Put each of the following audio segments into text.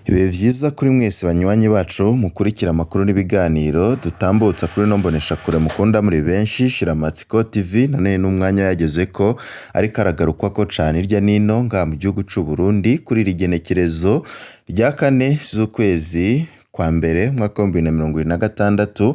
Ibihe vyiza kuri mwese banywanyi bacu mukurikira amakuru n'ibiganiro dutambutsa kuri ino mboneshakure mukunda muri benshi Shiramatsiko TV. None n'umwanya yagezeko ariko aragarukwako cane irya nino ngaha mu gihugu c'u Burundi kuri iri genekerezo rya 4 z'ukwezi kwa mbere mwaka wa 2026.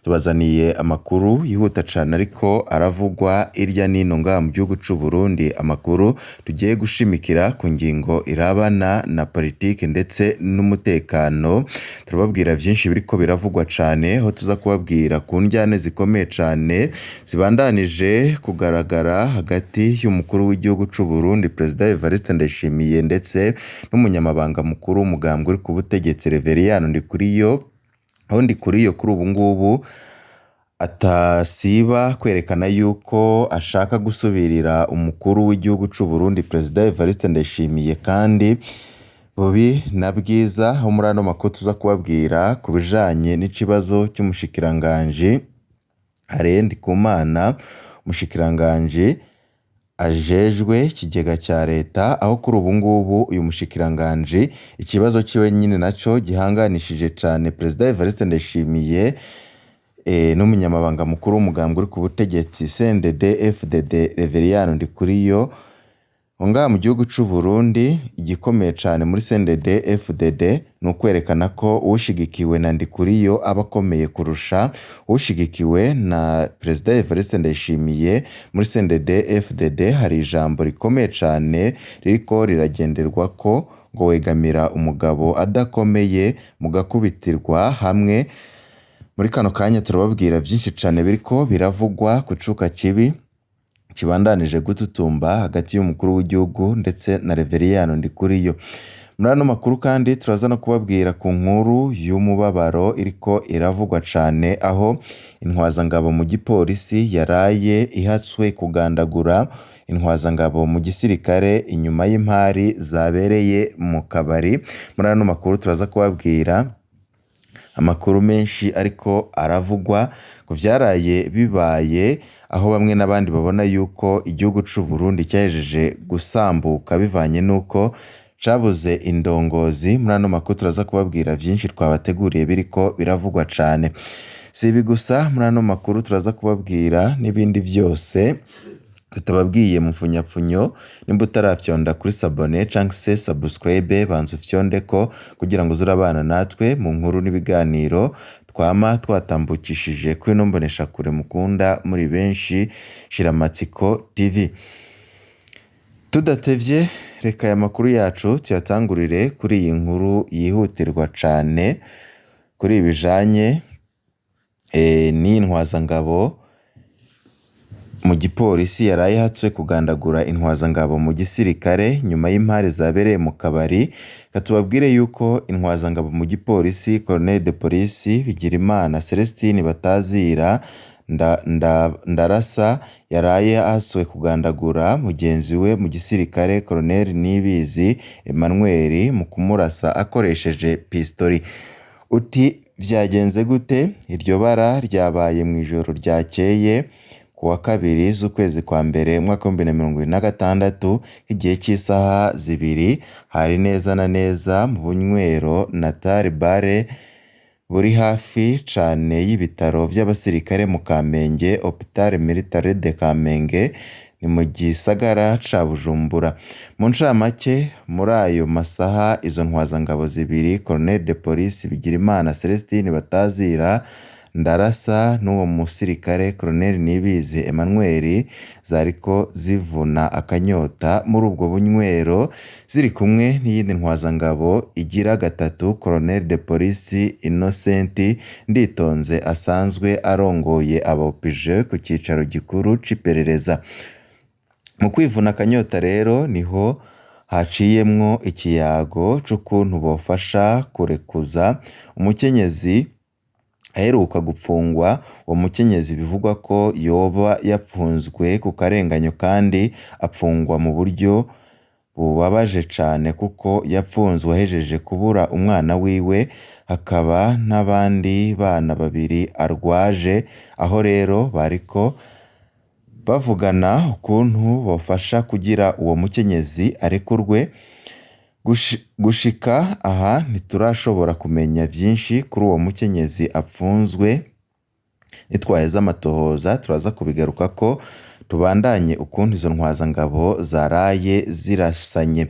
Tubazaniye amakuru yihuta cane ariko aravugwa irya nino ngaha mu gihugu c'u Burundi, amakuru tugiye gushimikira ku ngingo irabana na politike ndetse n'umutekano. Turababwira vyinshi biriko biravugwa cane, aho tuza kubabwira ku njyane zikomeye cane zibandanije kugaragara hagati y'umukuru w'igihugu c'u Burundi President Evariste Ndayishimiye ndetse n'umunyamabanga mukuru w'umugambwe uri ku butegetsi Reveriyano Ndikuriyo. Aho Ndikuriyo kuri ubu ngubu atasiba kwerekana yuko ashaka gusubirira umukuru w'igihugu c'u Burundi President Evariste Ndayishimiye, kandi bubi na bwiza. Aho muri ano makuru tuza kubabwira ku bijanye n'ikibazo cy'umushikiranganji Alain Ndikumana, umushikiranganji ajejwe ikigega cya leta, aho kuri ubu ngubu uyu mushikiranganji ikibazo ciwe nyine naco gihanganishije cane President Evariste Ndayishimiye n'umunyamabanga mukuru w'umugambwe uri ku butegetsi CNDD FDD Reveriyano Ndikuriyo. Ngaha mu gihugu c'u Burundi igikomeye cane muri CNDD FDD ni ukwerekana ko ushigikiwe na Ndikuriyo aba akomeye kurusha ushigikiwe na President Evariste Ndayishimiye. Muri CNDD FDD hari ijambo rikomeye cane ririko riragenderwako ngo wegamira umugabo adakomeye mugakubitirwa hamwe. Muri kano kanya turababwira vyinshi cane biriko biravugwa ku cuka kibi kibandanije gututumba hagati y'umukuru w'igihugu ndetse na Reveriyano Ndikuriyo. Muri ano makuru kandi turaza no kubabwira ku nkuru y'umubabaro iriko iravugwa cane, aho intwazangabo mu gipolisi yaraye ihatswe kugandagura intwazangabo mu gisirikare inyuma y'impari zabereye mu kabari. Muri ano makuru turaza kubabwira amakuru menshi ariko aravugwa ku vyaraye bibaye, aho bamwe n'abandi babona yuko igihugu c'u Burundi cyahejeje gusambuka bivanye nuko cabuze indongozi. Muri ano makuru turaza kubabwira vyinshi twabateguriye biriko biravugwa cane. Si ibi gusa, muri ano makuru turaza kubabwira n'ibindi vyose tutababwiye mu mfunyapfunyo. Nimba utarafyonda kuri sabone canke se subscribe, banza ufyondeko kugira ngo uzurabana natwe mu nkuru n'ibiganiro twama twatambukishije kuri ino mboneshakure mukunda muri benshi Shiramatsiko TV. Tudatevye reka aya makuru yacu tuyatangurire kuri iyi nkuru yihutirwa cane kuri ibijanye n'intwazangabo mu gipolisi yaraye hatswe kugandagura intwazangabo mu gisirikare nyuma y'impare zabereye mu kabari. Katubabwire yuko intwazangabo mu gipolisi Colonel de Police Bigirimana Celestine Batazira Ndarasa yaraye hatswe kugandagura mugenzi we mu gisirikare Colonel Nibizi Emmanuel mu kumurasa akoresheje pistoli. Uti vyagenze gute? Iryo bara ryabaye mu ijoro ryakeye kuwa 2 z'ukwezi kwa mbere mwaka wa 2026 igihe cy'isaha 2 hari neza na neza mu bunywero Natal Bare buri hafi cane y'ibitaro vy'abasirikare mu Kamenge, Hopital Militaire de Kamenge, ni mu gisagara ca Bujumbura. Mu ncamake muri ayo masaha izo ntwazangabo zibiri Colonel de Police Bigirimana Celestine Batazira Ndarasa n'uwo musirikare Colonel Nibizi Emmanuel zariko zivuna akanyota muri ubwo bunywero ziri kumwe n'iyindi ntwazangabo igira gatatu Colonel de Police Innocent Nditonze asanzwe arongoye abopije ku cicaro gikuru c'iperereza. Mu kwivuna akanyota rero niho haciyemwo ikiyago c'ukuntu bofasha kurekuza umukenyezi aheruka gupfungwa. Uwo mukenyezi bivugwa ko yoba yapfunzwe ku karenganyo kandi apfungwa mu buryo bubabaje cane, kuko yapfunzwe ahejeje kubura umwana wiwe hakaba n'abandi bana babiri arwaje. Aho rero bariko bavugana ukuntu bofasha kugira uwo mukenyezi arekurwe Gushika aha ntiturashobora kumenya byinshi kuri uwo mukenyezi apfunzwe. Nitwaheza amatohoza turaza kubigaruka ko tubandanye ukuntu izo ntwazangabo zaraye zirasanye.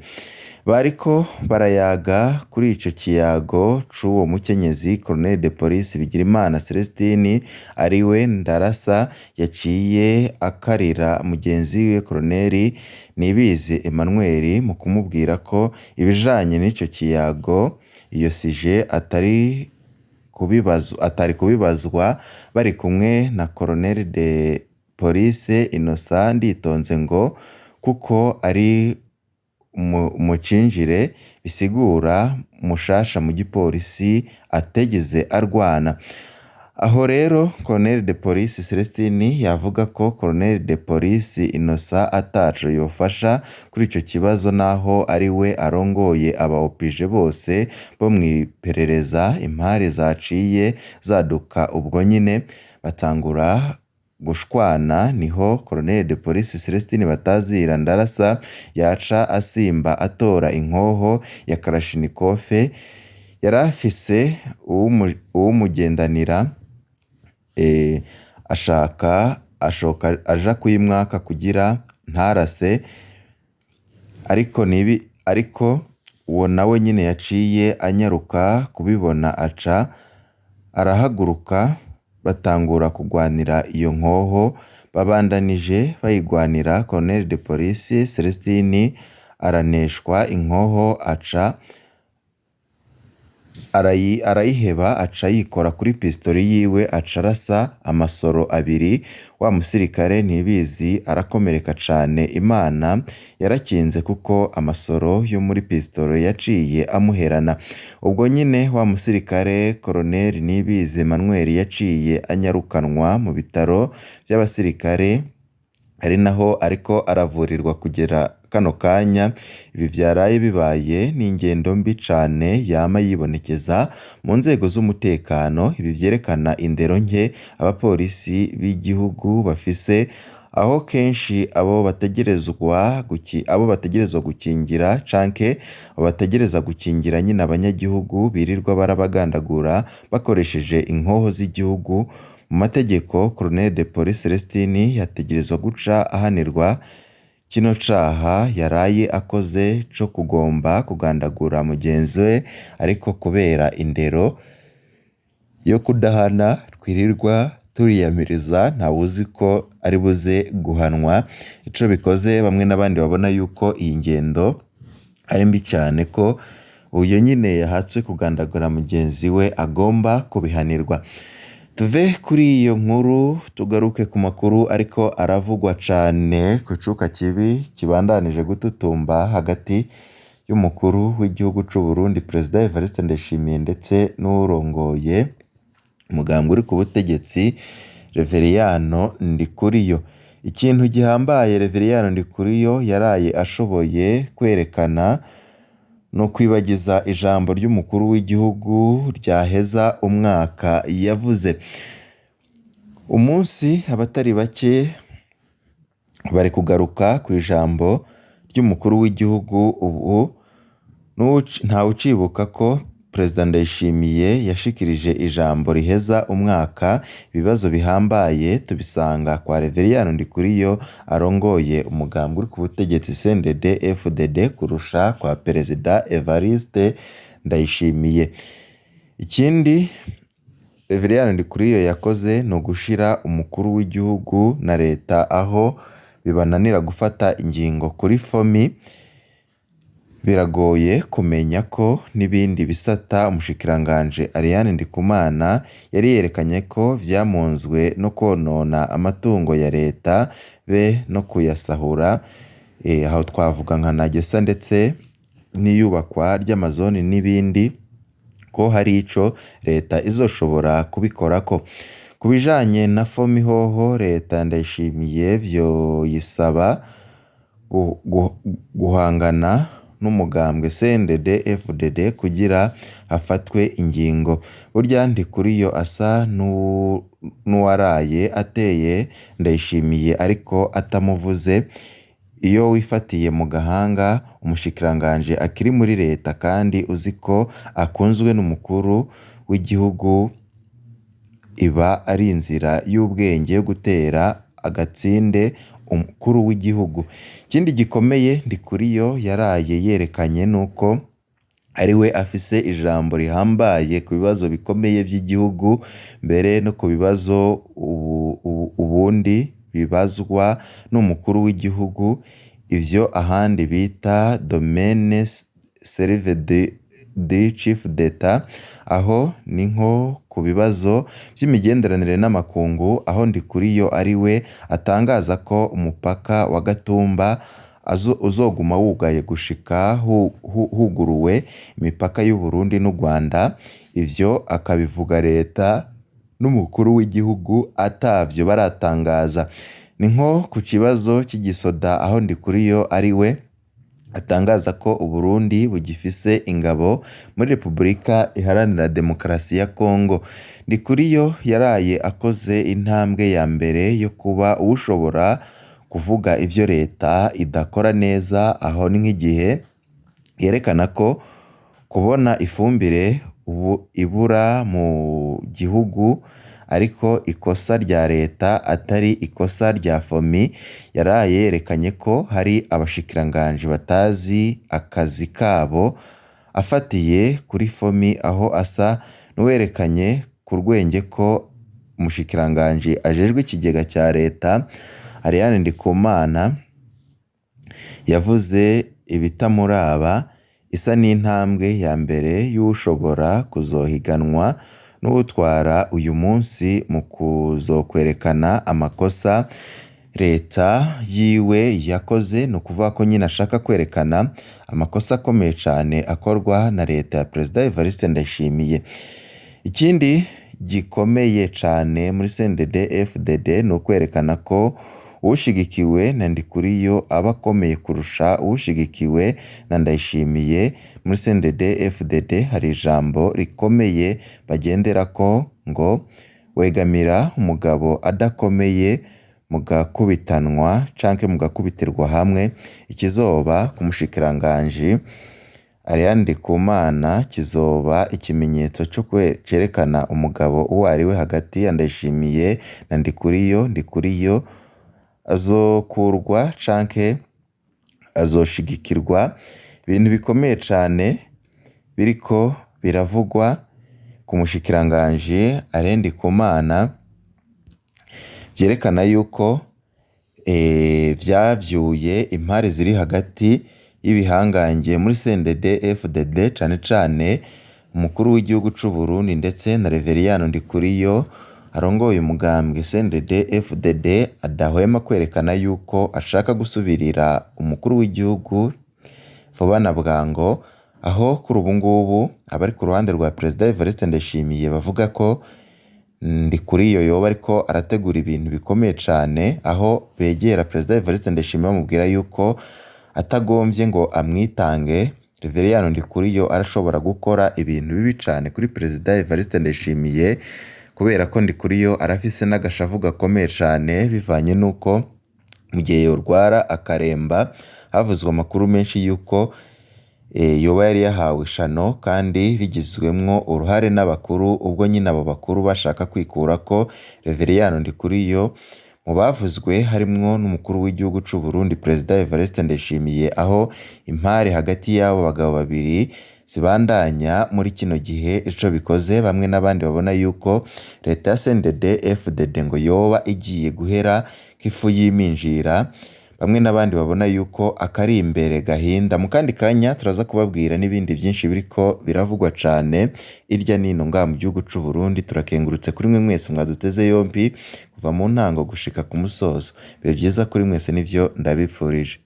Bariko barayaga kuri ico kiyago c'uwo mukenyezi Colonel de Police Bigirimana Celestine ariwe Ndarasa yaciye akarira mugenzi we Colonel Nibizi Emmanuel mu kumubwira ko ibijanye n'ico kiyago iyo sije atari kubibazwa bari kumwe na Colonel de Police Innocent Nditonze ngo kuko ari umucinjire bisigura mushasha mu gipolisi ategeze arwana. Aho rero Colonel de Police Celestine yavuga ko Colonel de Police Innocent ataco yofasha kuri ico kibazo naho ari we arongoye abaopije bose bo mwiperereza. Impari zaciye zaduka ubwo nyine batangura gushwana, niho Colonel de Police Celestine Batazira Ndarasa yaca asimba atora inkoho ya Kalashnikov yarafise uwumugendanira ashoka aja kuyimwaka kugira ntarase, ariko uwo nawe nyine yaciye anyaruka kubibona aca arahaguruka batangura kugwanira iyo nkoho. Babandanije bayigwanira, Colonel de Police Celestine araneshwa inkoho aca arayiheba aca yikora kuri pistoli yiwe aca arasa amasoro abiri. Wa musirikare Nibizi arakomereka cane, Imana yarakinze kuko amasoro yo muri pistoli yaciye amuherana. Ubwo nyine wa musirikare Colonel Nibizi Emmanuel yaciye anyarukanwa mu bitaro by'abasirikare ari naho ariko aravurirwa kugera kano kanya. Ibi vyaraye bibaye n'ingendo mbi cane yama yibonekeza mu nzego z'umutekano. Ibi vyerekana indero nke abapolisi b'igihugu bafise, aho kenshi abo bategerezwa gukingira canke bategereza gukingira nyine abanyagihugu birirwa barabagandagura bakoresheje inkoho z'igihugu. Mu mategeko Colonel de Police Celestine yategerezwa guca ahanirwa kino caha yaraye akoze co kugomba kugandagura mugenzi we, ariko kubera indero yo kudahana twirirwa turiyamiriza ntawuzi ko ari buze guhanwa. Ico bikoze bamwe n'abandi babona yuko iyi ngendo ari mbi cyane, ko uyo nyine yahatswe kugandagura mugenzi we agomba kubihanirwa. Tuve kuri iyo nkuru tugaruke ku makuru ariko aravugwa cane ku cuka kibi kibandanije gututumba hagati y'umukuru w'igihugu c'u Burundi Perezida Evariste Ndayishimiye ndetse n'urongoye umugambwe uri ku butegetsi Reveriyano Ndikuriyo. Ikintu gihambaye Reveriyano Ndikuriyo yaraye ashoboye kwerekana no kwibagiza ijambo ry'umukuru w'igihugu ryaheza umwaka yavuze. Umunsi abatari bake bari kugaruka ku ijambo ry'umukuru w'igihugu. Ubu ntawe ucibuka ko Perezida Ndayishimiye yashikirije ijambo riheza umwaka. Ibibazo bihambaye tubisanga kwa Reveriyano Ndikuriyo arongoye umugambwe uri ku butegetsi CNDD FDD kurusha kwa Perezida Evariste Ndayishimiye. Ikindi Reveriyano Ndikuriyo yakoze no gushira umukuru w'igihugu na leta aho bibananira gufata ingingo kuri fomi. Biragoye kumenya ko n'ibindi bisata umushikiranganje Ariane Ndikumana yari yerekanye ko vyamunzwe no konona amatungo ya leta be no kuyasahura. Aho twavuga nka Nagesa ndetse n'iyubakwa ry'amazoni n'ibindi, ko hari ico leta izoshobora kubikorako. Kubijanye na fomi hoho leta Ndayishimiye vyoyisaba guhangana n'umugambwe CNDD FDD kugira hafatwe ingingo. Burya Ndikuriyo asa n'uwaraye ateye Ndayishimiye ariko atamuvuze. iyo wifatiye mu gahanga umushikiranganje akiri muri leta kandi uzi ko akunzwe n'umukuru w'igihugu, iba ari inzira y'ubwenge yo gutera agatsinde umukuru w'igihugu. Ikindi gikomeye Ndikuriyo yaraye yerekanye nuko ari we afise ijambo rihambaye ku bibazo bikomeye by'igihugu, mbere no ku bibazo ubundi bibazwa n'umukuru w'igihugu, ivyo ahandi bita domaine serve de chief d'etat, aho ni nko ku bibazo by'imigenderanire n'amakungu, aho Ndikuriyo ari we atangaza ko umupaka wa Gatumba uzoguma wugaye gushika huguruwe imipaka y'u Burundi n'u Rwanda. Ivyo akabivuga leta n'umukuru w'igihugu atavyo baratangaza. Ni nko ku kibazo cy'igisoda, aho Ndikuriyo ari we atangaza ko Uburundi bugifise ingabo muri Repubulika Iharanira Demokarasi ya Kongo. Ndikuriyo yaraye akoze intambwe ya mbere yo kuba ushobora kuvuga ivyo leta idakora neza, aho ni nk'igihe yerekana ko kubona ifumbire ibura mu gihugu ariko ikosa rya leta atari ikosa rya FOMI. Yaraye yerekanye ko hari abashikiranganje batazi akazi kabo, afatiye kuri FOMI, aho asa n'uwerekanye ku rwenge ko umushikiranganje ajejwe ikigega cya leta Ariane Ndikumana yavuze ibitamuraba, isa n'intambwe ya mbere y'ushobora kuzohiganwa n'utwara uyu munsi mu kuzokwerekana amakosa leta yiwe yakoze. Ni ukuvuga ko nyine ashaka kwerekana amakosa akomeye cyane akorwa na leta ya Perezida Evariste Ndayishimiye. Ikindi gikomeye cyane muri CNDD-FDD ni ukwerekana ko ushigikiwe na Ndikuriyo aba akomeye kurusha ushigikiwe na Ndayishimiye. Muri CNDD-FDD hari ijambo rikomeye bagendera ko ngo wegamira umugabo adakomeye mugakubitanwa canke mugakubitirwa hamwe. Ikizoba ku mushikiranganje Ariane Ndikumana kizoba ikimenyetso cyo cerekana umugabo uwo ari we hagati ya Ndayishimiye na Ndikuriyo. Ndikuriyo azokurwa canke azoshigikirwa. Ibintu bikomeye cyane biriko biravugwa ku mushikiranganje Ariane Ndikumana, byerekana yuko vyavyuye impare ziri hagati y'ibihangange muri CNDD-FDD, cane cane umukuru w'igihugu c'u Burundi ndetse na Reveriyano Ndikuriyo arongoye umugambwe CNDD-FDD adahwema kwerekana yuko ashaka gusubirira umukuru w'igihugu vuba na bwango, aho kuri ubu ngubu abari ku ruhande rwa Perezida Evariste Ndayishimiye bavuga ko Ndikuriyo yoba ariko arategura ibintu bikomeye cyane, aho begera Perezida Evariste Ndayishimiye bamubwira yuko atagombye ngo amwitange, Reveriyano Ndikuriyo arashobora gukora ibintu bibi cyane kuri Perezida Evariste Ndayishimiye, kubera ko Ndikuriyo arafise n'agashavu gakomeye cyane, bivanye nuko mu gihe yorwara akaremba havuzwe amakuru menshi yuko yoba yari yahawe ishano kandi bigizwemwo uruhare n'abakuru. Ubwo nyine abo bakuru bashaka kwikura ko Reveriyano Ndikuriyo mu bavuzwe harimwo n'umukuru w'igihugu c'u Burundi Perezida Evariste Ndayishimiye, aho impare hagati y'abo bagabo babiri zibandanya muri kino gihe. Ico bikoze bamwe n'abandi babona yuko leta ya CNDD-FDD ngo yoba igiye guhera nk'ifu y'iminjira. Bamwe n'abandi babona yuko akari imbere gahinda. Mu kandi kanya turaza kubabwira n'ibindi byinshi biriko biravugwa cane irya nino ngaha mu gihugu c'u Burundi. Turakengurutse kuri mwe mwese mwaduteze yompi kuva mu ntango gushika ku musozo. Bibe byiza kuri mwese, nivyo ndabipfurije.